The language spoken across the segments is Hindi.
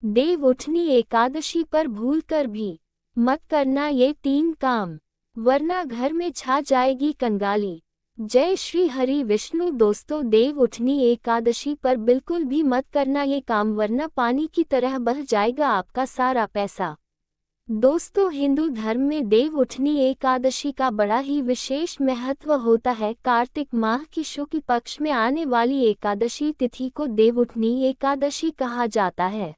देव उठनी एकादशी पर भूलकर भी मत करना ये 3 काम, वरना घर में छा जाएगी कंगाली। जय श्री हरि विष्णु। दोस्तों, देव उठनी एकादशी पर बिल्कुल भी मत करना ये काम, वरना पानी की तरह बह जाएगा आपका सारा पैसा। दोस्तों, हिंदू धर्म में देव उठनी एकादशी का बड़ा ही विशेष महत्व होता है। कार्तिक माह की शुक्ल पक्ष में आने वाली एकादशी तिथि को देव उठनी एकादशी कहा जाता है।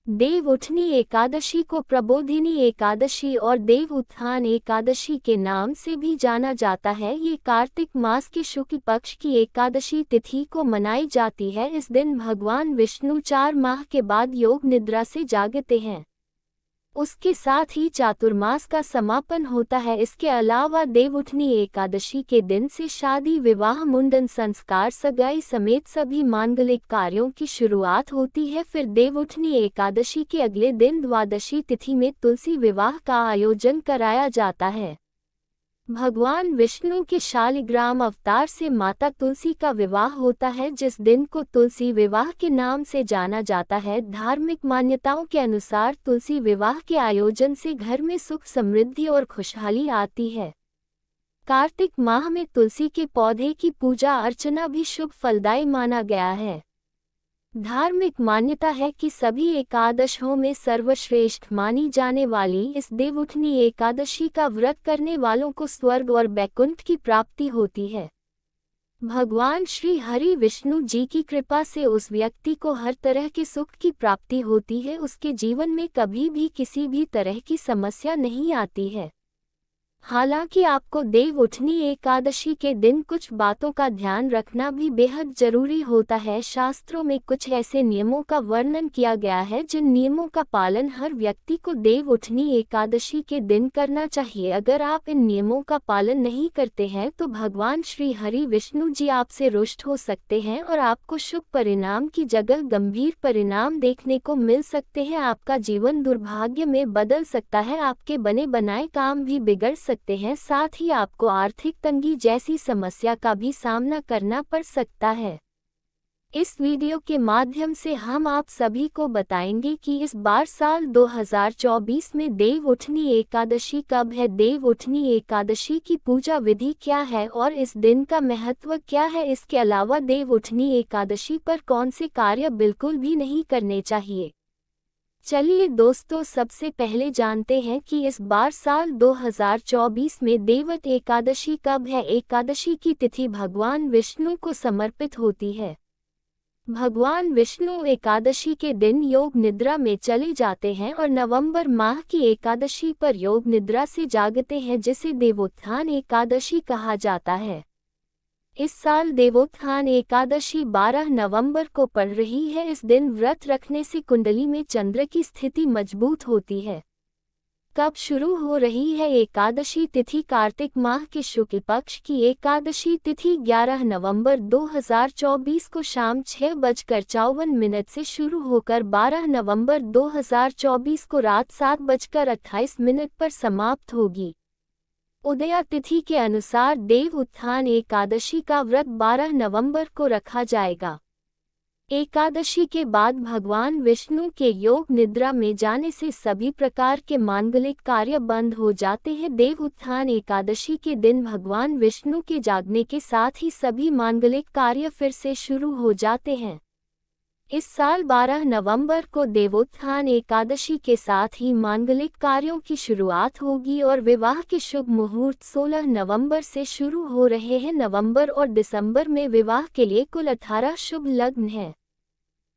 देव उठनी एकादशी को प्रबोधिनी एकादशी और देव उत्थान एकादशी के नाम से भी जाना जाता है। ये कार्तिक मास के शुक्ल पक्ष की एकादशी तिथि को मनाई जाती है। इस दिन भगवान विष्णु 4 माह के बाद योग निद्रा से जागते हैं। उसके साथ ही चातुर्मास का समापन होता है। इसके अलावा देव उठनी एकादशी के दिन से शादी, विवाह, मुंडन संस्कार, सगाई समेत सभी मांगलिक कार्यों की शुरुआत होती है। फिर देव उठनी एकादशी के अगले दिन द्वादशी तिथि में तुलसी विवाह का आयोजन कराया जाता है। भगवान विष्णु के शालिग्राम अवतार से माता तुलसी का विवाह होता है, जिस दिन को तुलसी विवाह के नाम से जाना जाता है। धार्मिक मान्यताओं के अनुसार तुलसी विवाह के आयोजन से घर में सुख, समृद्धि और खुशहाली आती है। कार्तिक माह में तुलसी के पौधे की पूजा अर्चना भी शुभ फलदायी माना गया है। धार्मिक मान्यता है कि सभी एकादशों में सर्वश्रेष्ठ मानी जाने वाली इस देव उठनी एकादशी का व्रत करने वालों को स्वर्ग और वैकुंठ की प्राप्ति होती है। भगवान श्री हरि विष्णु जी की कृपा से उस व्यक्ति को हर तरह के सुख की प्राप्ति होती है। उसके जीवन में कभी भी किसी भी तरह की समस्या नहीं आती है। हालांकि आपको देव उठनी एकादशी के दिन कुछ बातों का ध्यान रखना भी बेहद जरूरी होता है। शास्त्रों में कुछ ऐसे नियमों का वर्णन किया गया है जिन नियमों का पालन हर व्यक्ति को देव उठनी एकादशी के दिन करना चाहिए। अगर आप इन नियमों का पालन नहीं करते हैं तो भगवान श्री हरि विष्णु जी आपसे रुष्ट हो सकते हैं और आपको शुभ परिणाम की जगह गंभीर परिणाम देखने को मिल सकते हैं। आपका जीवन दुर्भाग्य में बदल सकता है। आपके बने बनाए काम भी बिगड़ सकते हैं। साथ ही आपको आर्थिक तंगी जैसी समस्या का भी सामना करना पड़ सकता है। इस वीडियो के माध्यम से हम आप सभी को बताएंगे कि इस बार साल 2024 में देव उठनी एकादशी कब है, देव उठनी एकादशी की पूजा विधि क्या है और इस दिन का महत्व क्या है। इसके अलावा देव उठनी एकादशी पर कौन से कार्य बिल्कुल भी नहीं करने चाहिए। चलिए दोस्तों, सबसे पहले जानते हैं कि इस बार साल 2024 में देवट एकादशी कब है। एकादशी की तिथि भगवान विष्णु को समर्पित होती है। भगवान विष्णु एकादशी के दिन योग निद्रा में चले जाते हैं और नवंबर माह की एकादशी पर योग निद्रा से जागते हैं, जिसे देवोत्थान एकादशी कहा जाता है। इस साल देवोत्थान एकादशी 12 नवंबर को पड़ रही है। इस दिन व्रत रखने से कुंडली में चंद्र की स्थिति मजबूत होती है। कब शुरू हो रही है एकादशी तिथि। कार्तिक माह के शुक्ल पक्ष की एकादशी तिथि 11 नवंबर 2024 को शाम 6:54 से शुरू होकर 12 नवंबर 2024 को रात 7:28 पर समाप्त होगी। उदया तिथि के अनुसार देव उत्थान एकादशी का व्रत 12 नवंबर को रखा जाएगा। एकादशी के बाद भगवान विष्णु के योग निद्रा में जाने से सभी प्रकार के मांगलिक कार्य बंद हो जाते हैं। देव उत्थान एकादशी के दिन भगवान विष्णु के जागने के साथ ही सभी मांगलिक कार्य फिर से शुरू हो जाते हैं। इस साल 12 नवंबर को देवोत्थान एकादशी के साथ ही मांगलिक कार्यों की शुरुआत होगी और विवाह के शुभ मुहूर्त 16 नवंबर से शुरू हो रहे हैं। नवंबर और दिसंबर में विवाह के लिए कुल 18 शुभ लग्न हैं।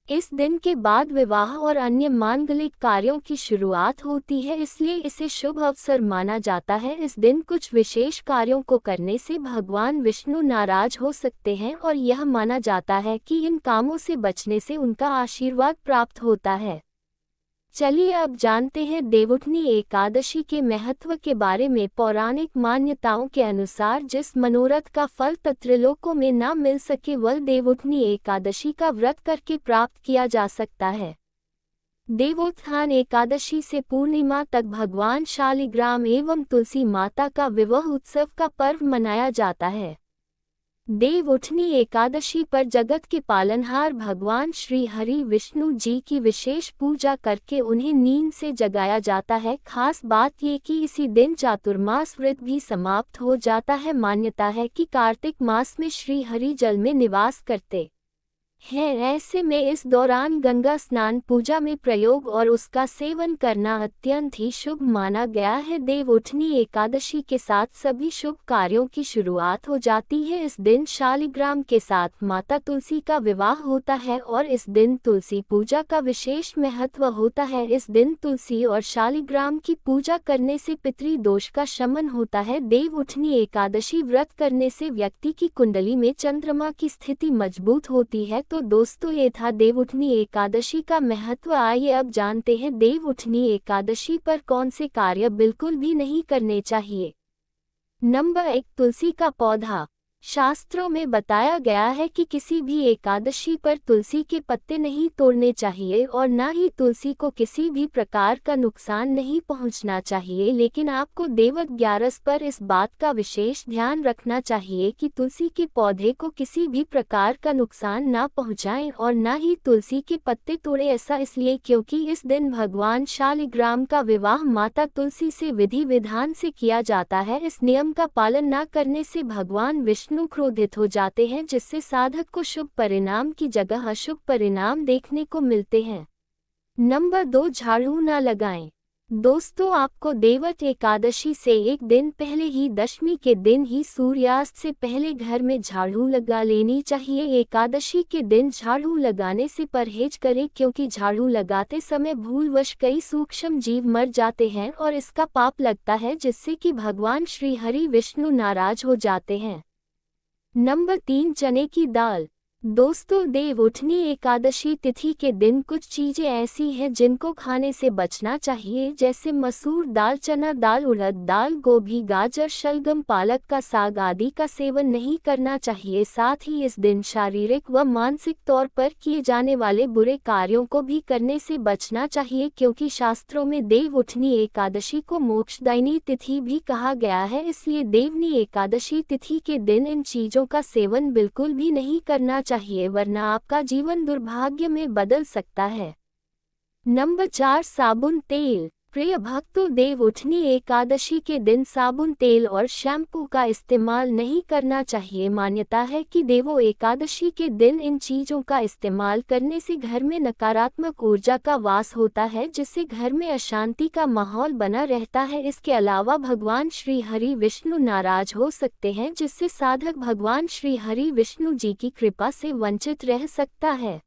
इस दिन के बाद विवाह और अन्य मांगलिक कार्यों की शुरुआत होती है, इसलिए इसे शुभ अवसर माना जाता है। इस दिन कुछ विशेष कार्यों को करने से भगवान विष्णु नाराज हो सकते हैं और यह माना जाता है कि इन कामों से बचने से उनका आशीर्वाद प्राप्त होता है। चलिए अब जानते हैं देवउठनी एकादशी के महत्व के बारे में। पौराणिक मान्यताओं के अनुसार जिस मनोरथ का फल त्रिलोकों में न मिल सके वह देवउठनी एकादशी का व्रत करके प्राप्त किया जा सकता है। देवोत्थान एकादशी से पूर्णिमा तक भगवान शालिग्राम एवं तुलसी माता का विवाह उत्सव का पर्व मनाया जाता है। देव उठनी एकादशी पर जगत के पालनहार भगवान श्री हरि विष्णु जी की विशेष पूजा करके उन्हें नींद से जगाया जाता है। खास बात ये कि इसी दिन चातुर्मास व्रत भी समाप्त हो जाता है। मान्यता है कि कार्तिक मास में श्री हरि जल में निवास करते हैं, ऐसे में इस दौरान गंगा स्नान पूजा में प्रयोग और उसका सेवन करना अत्यंत ही शुभ माना गया है। देव उठनी एकादशी के साथ सभी शुभ कार्यों की शुरुआत हो जाती है। इस दिन शालिग्राम के साथ माता तुलसी का विवाह होता है और इस दिन तुलसी पूजा का विशेष महत्व होता है। इस दिन तुलसी और शालिग्राम की पूजा करने से पितृदोष का शमन होता है। देव उठनी एकादशी व्रत करने से व्यक्ति की कुंडली में चंद्रमा की स्थिति मजबूत होती है। तो दोस्तों, ये था देव उठनी एकादशी का महत्व। आइए अब जानते हैं देव उठनी एकादशी पर कौन से कार्य बिल्कुल भी नहीं करने चाहिए। नंबर 1, तुलसी का पौधा। शास्त्रों में बताया गया है कि किसी भी एकादशी पर तुलसी के पत्ते नहीं तोड़ने चाहिए और न ही तुलसी को किसी भी प्रकार का नुकसान नहीं पहुंचना चाहिए। लेकिन आपको देवत 11 पर इस बात का विशेष ध्यान रखना चाहिए कि तुलसी के पौधे को किसी भी प्रकार का नुकसान न पहुंचाएं और न ही तुलसी के पत्ते तोड़े। ऐसा इसलिए क्योंकि इस दिन भगवान शालिग्राम का विवाह माता तुलसी से विधि विधान से किया जाता है। इस नियम का पालन न करने से भगवान विष्णु क्रोधित हो जाते हैं, जिससे साधक को शुभ परिणाम की जगह अशुभ परिणाम देखने को मिलते हैं। नंबर 2, झाड़ू न लगाएं। दोस्तों, आपको देवट एकादशी से एक दिन पहले ही दशमी के दिन ही सूर्यास्त से पहले घर में झाड़ू लगा लेनी चाहिए। एकादशी के दिन झाड़ू लगाने से परहेज करें क्योंकि झाड़ू लगाते समय भूलवश कई सूक्ष्म जीव मर जाते हैं और इसका पाप लगता है, जिससे कि भगवान श्री हरि विष्णु नाराज हो जाते हैं। नंबर 3, चने की दाल। दोस्तों, देव उठनी एकादशी तिथि के दिन कुछ चीजें ऐसी हैं जिनको खाने से बचना चाहिए, जैसे मसूर दाल, चना दाल, उड़द दाल, गोभी, गाजर, शलगम, पालक का साग आदि का सेवन नहीं करना चाहिए। साथ ही इस दिन शारीरिक व मानसिक तौर पर किए जाने वाले बुरे कार्यों को भी करने से बचना चाहिए, क्योंकि शास्त्रों में देव उठनी एकादशी को मोक्षदायिनी तिथि भी कहा गया है। इसलिए देवनी एकादशी तिथि के दिन इन चीजों का सेवन बिल्कुल भी नहीं करना चाहिए, वरना आपका जीवन दुर्भाग्य में बदल सकता है। नंबर 4, साबुन तेल। प्रिय भक्तों, देव उठनी एकादशी के दिन साबुन तेल और शैम्पू का इस्तेमाल नहीं करना चाहिए। मान्यता है कि देवो एकादशी के दिन इन चीजों का इस्तेमाल करने से घर में नकारात्मक ऊर्जा का वास होता है, जिससे घर में अशांति का माहौल बना रहता है। इसके अलावा भगवान श्री हरि विष्णु नाराज हो सकते हैं, जिससे साधक भगवान श्री हरि विष्णु जी की कृपा से वंचित रह सकता है।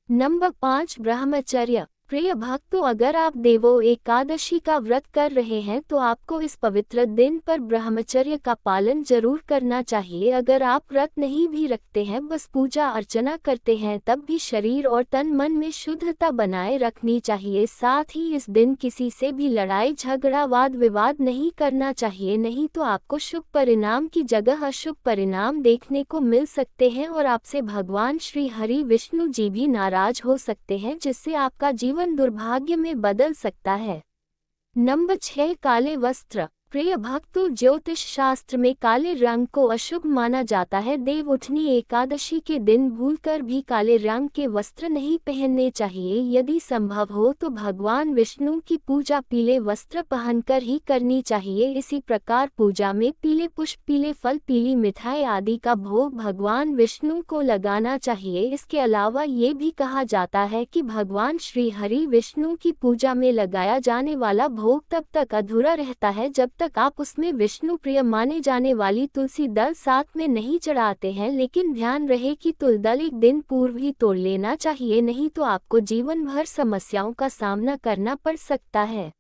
नंबर 5, ब्रह्मचर्य। प्रिय भक्तों, अगर आप देवो एकादशी का व्रत कर रहे हैं तो आपको इस पवित्र दिन पर ब्रह्मचर्य का पालन जरूर करना चाहिए। अगर आप व्रत नहीं भी रखते हैं, बस पूजा अर्चना करते हैं, तब भी शरीर और तन मन में शुद्धता बनाए रखनी चाहिए। साथ ही इस दिन किसी से भी लड़ाई झगड़ा वाद विवाद नहीं करना चाहिए, नहीं तो आपको शुभ परिणाम की जगह अशुभ परिणाम देखने को मिल सकते हैं और आपसे भगवान श्री हरि विष्णु जी भी नाराज हो सकते हैं, जिससे आपका जीवन दुर्भाग्य में बदल सकता है। नंबर 6, काले वस्त्र। प्रिय भक्तों, ज्योतिष शास्त्र में काले रंग को अशुभ माना जाता है। देव उठनी एकादशी के दिन भूलकर भी काले रंग के वस्त्र नहीं पहनने चाहिए। यदि संभव हो तो भगवान विष्णु की पूजा पीले वस्त्र पहनकर ही करनी चाहिए। इसी प्रकार पूजा में पीले पुष्प, पीले फल, पीली मिठाई आदि का भोग भगवान विष्णु को लगाना चाहिए। इसके अलावा ये भी कहा जाता है कि भगवान श्री हरि विष्णु की पूजा में लगाया जाने वाला भोग तब तक अधूरा रहता है जब तक आप उसमें विष्णु प्रिय माने जाने वाली तुलसी दल साथ में नहीं चढ़ाते हैं। लेकिन ध्यान रहे कि तुलसी दल एक दिन पूर्व ही तोड़ लेना चाहिए, नहीं तो आपको जीवन भर समस्याओं का सामना करना पड़ सकता है।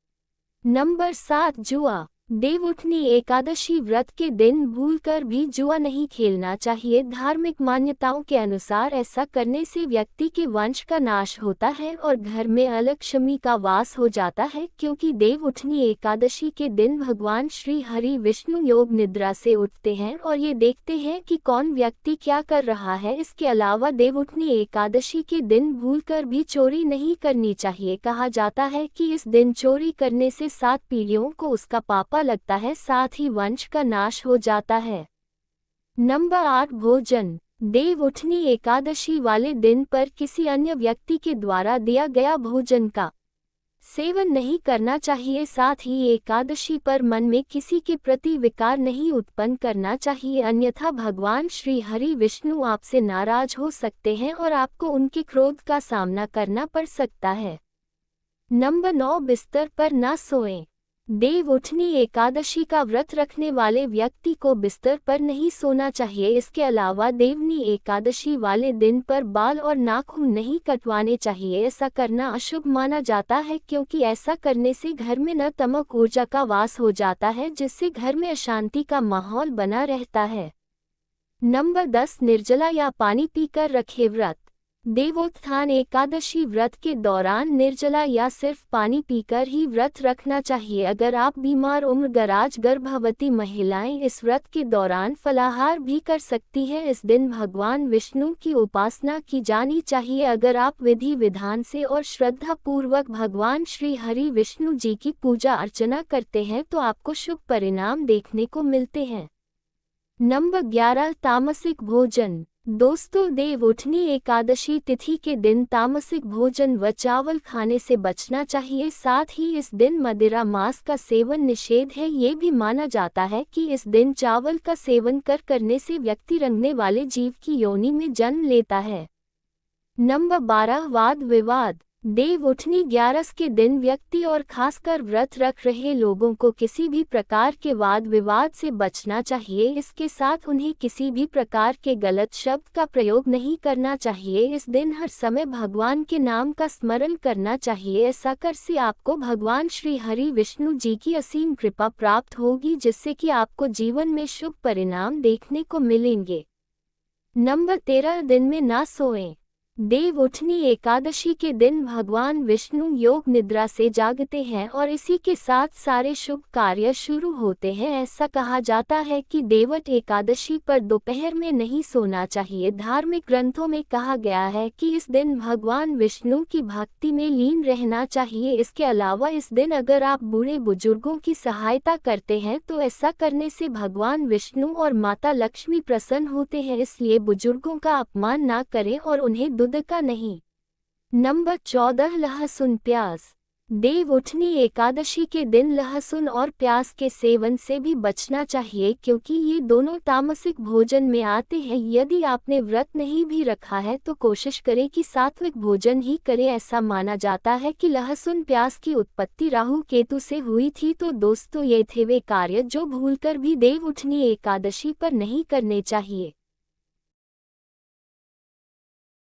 नंबर 7, जुआ। देव उठनी एकादशी व्रत के दिन भूलकर भी जुआ नहीं खेलना चाहिए। धार्मिक मान्यताओं के अनुसार ऐसा करने से व्यक्ति के वंश का नाश होता है और घर में अलक्ष्मी का वास हो जाता है, क्योंकि देव उठनी एकादशी के दिन भगवान श्री हरि विष्णु योग निद्रा से उठते हैं और ये देखते हैं कि कौन व्यक्ति क्या कर रहा है। इसके अलावा देव उठनी एकादशी के दिन भूलकर भी चोरी नहीं करनी चाहिए। कहा जाता है कि इस दिन चोरी करने से 7 पीढ़ियों को उसका पाप लगता है, साथ ही वंश का नाश हो जाता है। नंबर 8 भोजन। देव उठनी एकादशी वाले दिन पर किसी अन्य व्यक्ति के द्वारा दिया गया भोजन का सेवन नहीं करना चाहिए। साथ ही एकादशी पर मन में किसी के प्रति विकार नहीं उत्पन्न करना चाहिए, अन्यथा भगवान श्री हरि विष्णु आपसे नाराज हो सकते हैं और आपको उनके क्रोध का सामना करना पड़ सकता है। नंबर 9 बिस्तर पर न सोएं। देव उठनी एकादशी का व्रत रखने वाले व्यक्ति को बिस्तर पर नहीं सोना चाहिए। इसके अलावा देवनी एकादशी वाले दिन पर बाल और नाखून नहीं कटवाने चाहिए। ऐसा करना अशुभ माना जाता है, क्योंकि ऐसा करने से घर में नकारात्मक ऊर्जा का वास हो जाता है, जिससे घर में अशांति का माहौल बना रहता है। नंबर 10 निर्जला या पानी पीकर रखे व्रत। देवोत्थान एकादशी व्रत के दौरान निर्जला या सिर्फ पानी पीकर ही व्रत रखना चाहिए। अगर आप बीमार, उम्रदराज, गर्भवती महिलाएं इस व्रत के दौरान फलाहार भी कर सकती हैं। इस दिन भगवान विष्णु की उपासना की जानी चाहिए। अगर आप विधि विधान से और श्रद्धा पूर्वक भगवान श्री हरि विष्णु जी की पूजा अर्चना करते हैं तो आपको शुभ परिणाम देखने को मिलते हैं। नंबर 11 तामसिक भोजन। दोस्तों, देव उठनी एकादशी तिथि के दिन तामसिक भोजन व चावल खाने से बचना चाहिए। साथ ही इस दिन मदिरा मांस का सेवन निषेध है। ये भी माना जाता है कि इस दिन चावल का सेवन करने से व्यक्ति रंगने वाले जीव की योनि में जन्म लेता है। नंबर 12 वाद विवाद। देव उठनी 11 के दिन व्यक्ति और खासकर व्रत रख रहे लोगों को किसी भी प्रकार के वाद विवाद से बचना चाहिए। इसके साथ उन्हें किसी भी प्रकार के गलत शब्द का प्रयोग नहीं करना चाहिए। इस दिन हर समय भगवान के नाम का स्मरण करना चाहिए। ऐसा कर से आपको भगवान श्री हरि विष्णु जी की असीम कृपा प्राप्त होगी, जिससे कि आपको जीवन में शुभ परिणाम देखने को मिलेंगे। नंबर 13 दिन में ना सोएं। देव उठनी एकादशी के दिन भगवान विष्णु योग निद्रा से जागते हैं और इसी के साथ सारे शुभ कार्य शुरू होते हैं। ऐसा कहा जाता है कि देवट एकादशी पर दोपहर में नहीं सोना चाहिए। धार्मिक ग्रंथों में कहा गया है कि इस दिन भगवान विष्णु की भक्ति में लीन रहना चाहिए। इसके अलावा इस दिन अगर आप बूढ़े बुजुर्गों की सहायता करते हैं तो ऐसा करने से भगवान विष्णु और माता लक्ष्मी प्रसन्न होते हैं। इसलिए बुजुर्गों का अपमान ना करें और उन्हें दूध का नहीं। नंबर 14 लहसुन प्याज। देव उठनी एकादशी के दिन लहसुन और प्याज के सेवन से भी बचना चाहिए, क्योंकि ये दोनों तामसिक भोजन में आते हैं। यदि आपने व्रत नहीं भी रखा है तो कोशिश करें कि सात्विक भोजन ही करें। ऐसा माना जाता है कि लहसुन प्याज की उत्पत्ति राहु केतु से हुई थी। तो दोस्तों, ये थे वे कार्य जो भूलकर भी देव उठनी एकादशी पर नहीं करने चाहिए।